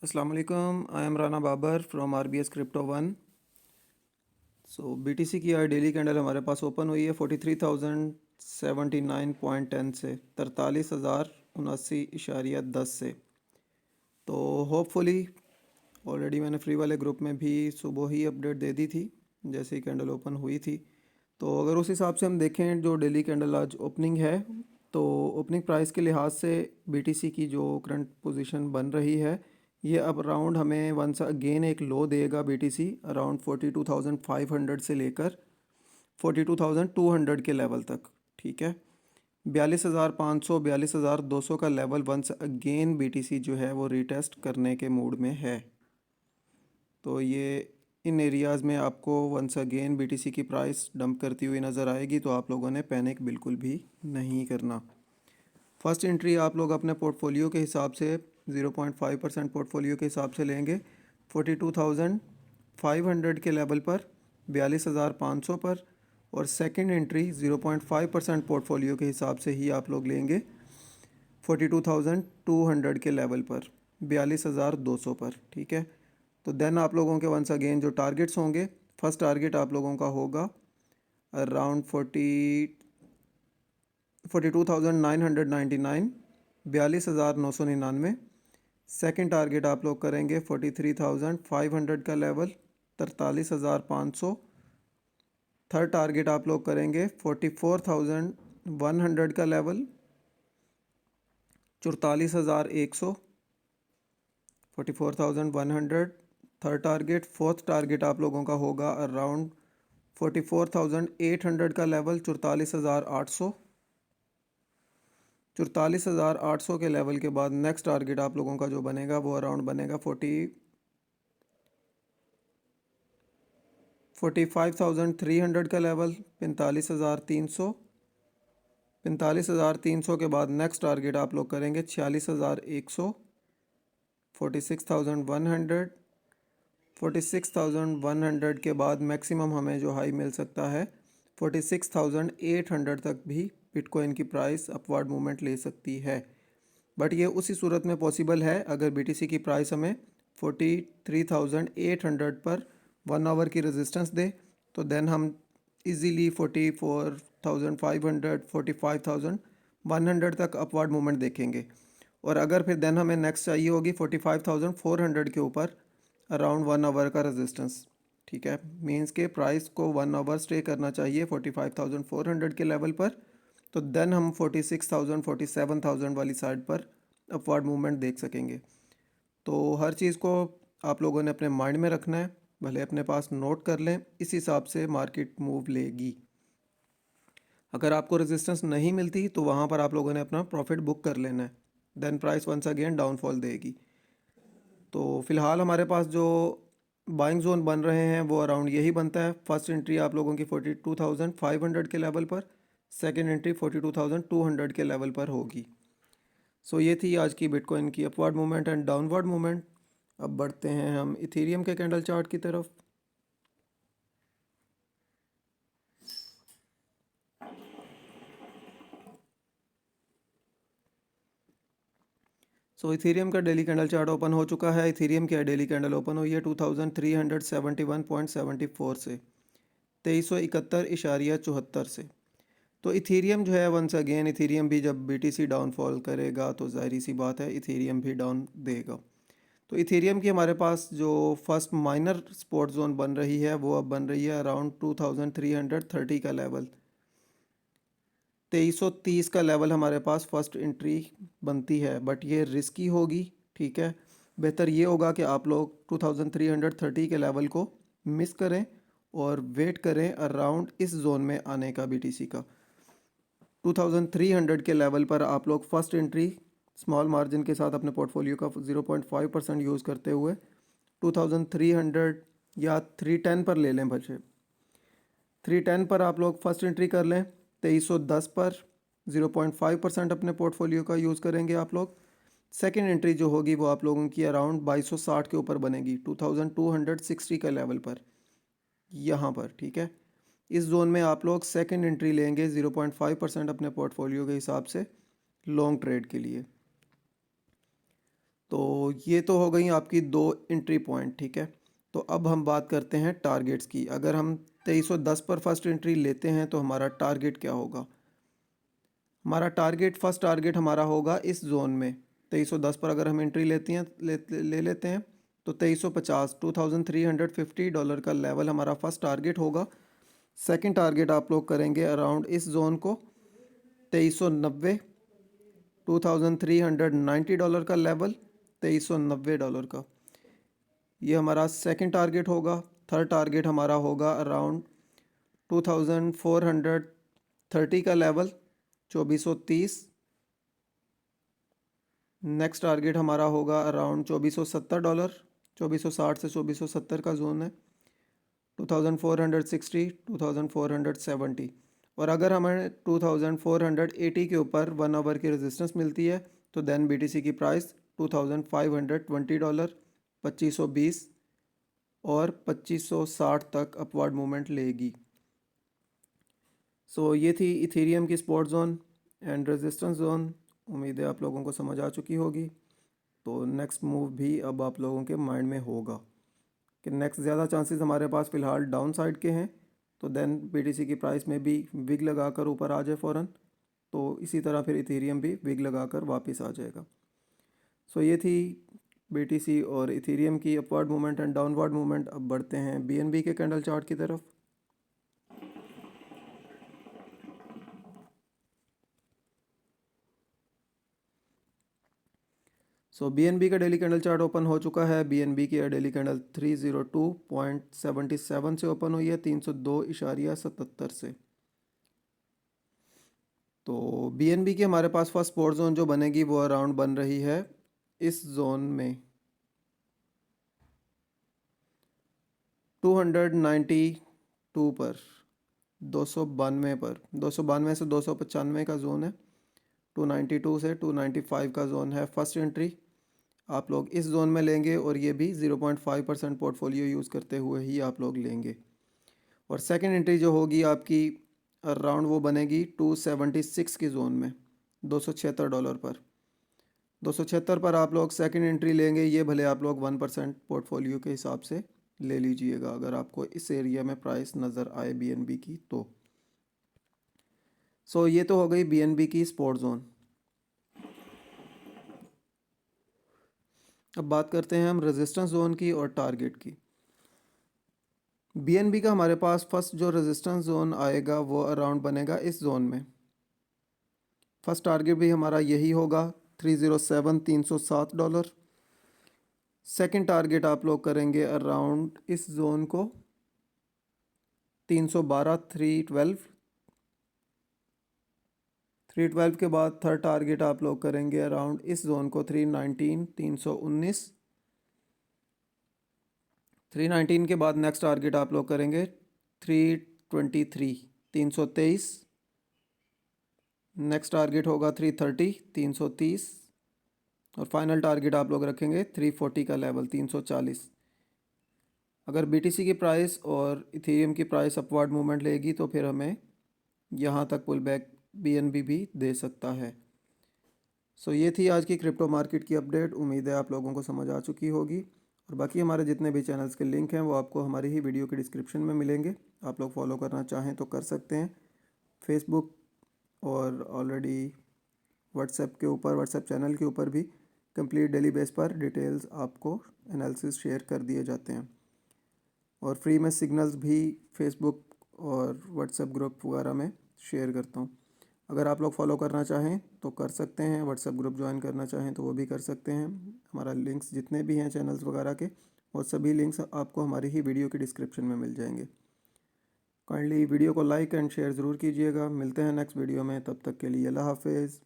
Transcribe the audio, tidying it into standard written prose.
Assalamu alaikum. I am Rana Babar from RBS Crypto One. BTC की आज daily candle हमारे पास open हुई है 43,079.10 से 43,079.10 से। तो होपफुली ऑलरेडी मैंने फ्री वाले ग्रुप में भी सुबह ही अपडेट दे दी थी जैसे ही कैंडल ओपन हुई थी। तो अगर उस हिसाब से हम देखें जो डेली कैंडल आज ओपनिंग है, तो ओपनिंग प्राइस के लिहाज से बीटीसी की जो करंट पोजीशन बन रही है, ये अब अराउंड हमें वंस अगेन एक लो देगा बीटीसी अराउंड 42,500 से लेकर 42,200 के लेवल तक। ठीक है, 42,500 42,200 का लेवल वंस अगेन बीटीसी जो है वो रीटेस्ट करने के मूड में है। तो ये इन एरियाज़ में आपको वंस अगेन बीटीसी की प्राइस डंप करती हुई नज़र आएगी, तो आप लोगों ने पैनिक बिल्कुल भी नहीं करना। फर्स्ट एंट्री आप लोग अपने पोर्टफोलियो के हिसाब से 0.5% पोर्टफोलियो के हिसाब से लेंगे 42,500 के लेवल पर, 42,500 पर। और सेकंड एंट्री 0.5% पोर्टफोलियो के हिसाब से ही आप लोग लेंगे 42,200 के लेवल पर, 42,200 पर। ठीक है, तो देन आप लोगों के वंस अगेन जो टारगेट्स होंगे, फर्स्ट टारगेट आप लोगों का होगा अराउंड 42,999, 42,999। सेकेंड टारगेट आप लोग करेंगे 43,500 का लेवल, 43,500। थर्ड टारगेट आप लोग करेंगे 44,100 का level, 44,100, 44,100 third target. Fourth target आप लोगों का होगा अराउंड 44,800 का लेवल, 44,800। 44,800 के लेवल के बाद नेक्स्ट टारगेट आप लोगों का जो बनेगा वो अराउंड बनेगा 45,300 का लेवल, 45,300। 45,300 के बाद नेक्स्ट टारगेट आप लोग करेंगे 46,100, 46,100। 46,100 के बाद मैक्सिमम हमें जो हाई मिल सकता है 46,800 तक भी बिटकॉइन की प्राइस अपवर्ड मूवमेंट ले सकती है। बट ये उसी सूरत में पॉसिबल है अगर बीटीसी की प्राइस हमें 43,800 पर 1 आवर की रेजिस्टेंस दे, तो देन हम इजीली 44,500 45,100 तक अपवर्ड मूवमेंट देखेंगे। और अगर फिर देन हमें नेक्स्ट चाहिए होगी 45,400 के ऊपर अराउंड 1 आवर का रेजिस्टेंस। ठीक है, मींस के प्राइस को 1 आवर स्टे करना चाहिए 45,400 के लेवल पर, तो देन हम 46,000 47,000 वाली साइड पर अपवर्ड मूवमेंट देख सकेंगे। तो हर चीज़ को आप लोगों ने अपने माइंड में रखना है, भले अपने पास नोट कर लें, इस हिसाब से मार्केट मूव लेगी। अगर आपको रेजिस्टेंस नहीं मिलती तो वहाँ पर आप लोगों ने अपना प्रॉफिट बुक कर लेना है, then price once again downfall देगी। तो फ़िलहाल हमारे पास जो बाइंग जोन बन रहे हैं वो अराउंड यही बनता है। फर्स्ट एंट्री आप लोगों की 42,500 के लेवल पर, सेकंड एंट्री 42,200 के लेवल पर होगी। सो ये थी आज की बिटकॉइन की upward movement and downward movement. अब बढ़ते हैं हम इथेरियम के कैंडल चार्ट की तरफ। इथेरियम का डेली कैंडल चार्ट ओपन हो चुका है। इथेरियम की डेली कैंडल ओपन हुई है 2371.74 से, 2371.74 से। तो इथेरियम जो है वंस अगेन, इथेरियम भी जब बीटीसी डाउनफॉल करेगा तो जाहिर सी बात है इथेरियम भी डाउन देगा। तो इथेरियम की हमारे पास जो फर्स्ट माइनर सपोर्ट जोन बन रही है वो अब बन रही है अराउंड 2330 का लेवल, 2330 का लेवल हमारे पास फर्स्ट एंट्री बनती है, बट ये रिस्की होगी। ठीक है, बेहतर ये होगा कि आप लोग 2330 के लेवल को मिस करें और वेट करें अराउंड इस जोन में आने का बीटीसी का। 2300 के लेवल पर आप लोग फर्स्ट एंट्री स्मॉल मार्जिन के साथ अपने पोर्टफोलियो का 0.5% यूज़ करते हुए 2300 या 310 पर ले लें। बचे 310 पर आप लोग फर्स्ट एंट्री कर लें, 2310 पर 0.5% अपने पोर्टफोलियो का यूज़ करेंगे आप लोग। सेकेंड एंट्री जो होगी वो आप लोगों की अराउंड 2260 के ऊपर बनेगी, 2260 का लेवल पर, यहाँ पर। ठीक है, इस जोन में आप लोग सेकेंड एंट्री लेंगे 0.5% अपने पोर्टफोलियो के हिसाब से लॉन्ग ट्रेड के लिए। तो ये तो हो गई आपकी 2 एंट्री पॉइंट, ठीक है। तो अब हम बात करते हैं टारगेट्स की। अगर हम 2310 पर फर्स्ट एंट्री लेते हैं तो हमारा टारगेट क्या होगा? हमारा टारगेट, फर्स्ट टारगेट हमारा होगा इस जोन में। 2310 पर अगर हम एंट्री लेती हैं ले लेते हैं तो 2350 $2350 का लेवल हमारा फर्स्ट टारगेट होगा। सेकंड टारगेट आप लोग करेंगे अराउंड इस जोन को, 2390, $2390 का लेवल, $2390 का, ये हमारा सेकंड टारगेट होगा। थर्ड टारगेट हमारा होगा अराउंड 2430 का लेवल, 2430। नेक्स्ट टारगेट हमारा होगा अराउंड $2470, 2460 से 2470 का जोन है, 2460, 2470। और अगर हमें 2480 के ऊपर 1 आवर की रेजिस्टेंस मिलती है तो देन बीटीसी की प्राइस $2520, 2520 और 2560 तक अपवर्ड मूवमेंट लेगी। सो ये थी इथेरियम की support zone and resistance zone. उम्मीद है आप लोगों को समझ आ चुकी होगी। तो नेक्स्ट मूव भी अब आप लोगों के माइंड में होगा कि नेक्स्ट ज़्यादा चांसेस हमारे पास फ़िलहाल डाउन साइड के हैं, तो देन बीटीसी की प्राइस में भी विग लगाकर ऊपर आ जाए फ़ौरन। तो इसी तरह फिर इथेरियम भी विग लगाकर वापस आ जाएगा। सो ये थी बीटीसी और इथेरियम की upward movement and downward movement. अब बढ़ते हैं बीएनबी के कैंडल चार्ट की तरफ। सो बीएनबी का डेली कैंडल चार्ट ओपन हो चुका है। बीएनबी की डेली कैंडल 302.77 से ओपन हुई है, 302.77 से। तो बीएनबी की हमारे पास फर्स्ट सपोर्ट जोन जो बनेगी वो अराउंड बन रही है इस जोन में, 292 पर, 292 पर, 292 से 295 का जोन है। 292 से 295 का जोन है फर्स्ट एंट्री। आप लोग इस जोन में लेंगे और ये भी 0.5% पोर्टफोलियो यूज़ करते हुए ही आप लोग लेंगे। और सेकंड एंट्री जो होगी आपकी अराउंड वो बनेगी 276 की जोन में, $276 पर। 276 पर आप लोग सेकंड एंट्री लेंगे। ये भले आप लोग 1% पोर्टफोलियो के हिसाब से ले लीजिएगा अगर आपको इस एरिया में प्राइस नज़र आए बीएनबी की तो। सो ये तो हो गई बीएनबी की सपोर्ट जोन। अब बात करते हैं हम रेजिस्टेंस जोन की और टारगेट की। बीएनबी का हमारे पास फर्स्ट जो रेजिस्टेंस जोन आएगा वो अराउंड बनेगा इस जोन में। फर्स्ट टारगेट भी हमारा यही होगा, 307, $307। सेकंड टारगेट आप लोग करेंगे अराउंड इस जोन को, 312, 312। 312 के बाद थर्ड टारगेट आप लोग करेंगे अराउंड इस जोन को, 319, 319। 319 के बाद नेक्स्ट टारगेट आप लोग करेंगे 323, 323। नेक्स्ट टारगेट होगा 330, 330। और फाइनल टारगेट आप लोग रखेंगे 340 का लेवल, 340। अगर बीटीसी की प्राइस और इथेरियम की प्राइस अपवर्ड मूवमेंट लेगी तो फिर हमें यहाँ तक पुल बैक बीएनबी भी दे सकता है। सो ये थी आज की क्रिप्टो मार्केट की अपडेट। उम्मीद है आप लोगों को समझ आ चुकी होगी। और बाकी हमारे जितने भी चैनल्स के लिंक हैं वो आपको हमारी ही वीडियो के डिस्क्रिप्शन में मिलेंगे। आप लोग फॉलो करना चाहें तो कर सकते हैं। फेसबुक और ऑलरेडी व्हाट्सएप के ऊपर, व्हाट्सएप चैनल के ऊपर भी कंप्लीट डेली बेस पर डिटेल्स आपको एनालिसिस शेयर कर दिए जाते हैं। और फ्री में सिग्नल्स भी फेसबुक और व्हाट्सएप ग्रुप वगैरह में शेयर करता हूँ। अगर आप लोग फॉलो करना चाहें तो कर सकते हैं, व्हाट्सएप ग्रुप ज्वाइन करना चाहें तो वो भी कर सकते हैं। हमारा लिंक्स जितने भी हैं चैनल्स वगैरह के, वो सभी लिंक्स आपको हमारी ही वीडियो के डिस्क्रिप्शन में मिल जाएंगे। काइंडली वीडियो को लाइक एंड शेयर ज़रूर कीजिएगा। मिलते हैं नेक्स्ट वीडियो में, तब तक के लिए अल्लाह हाफिज़।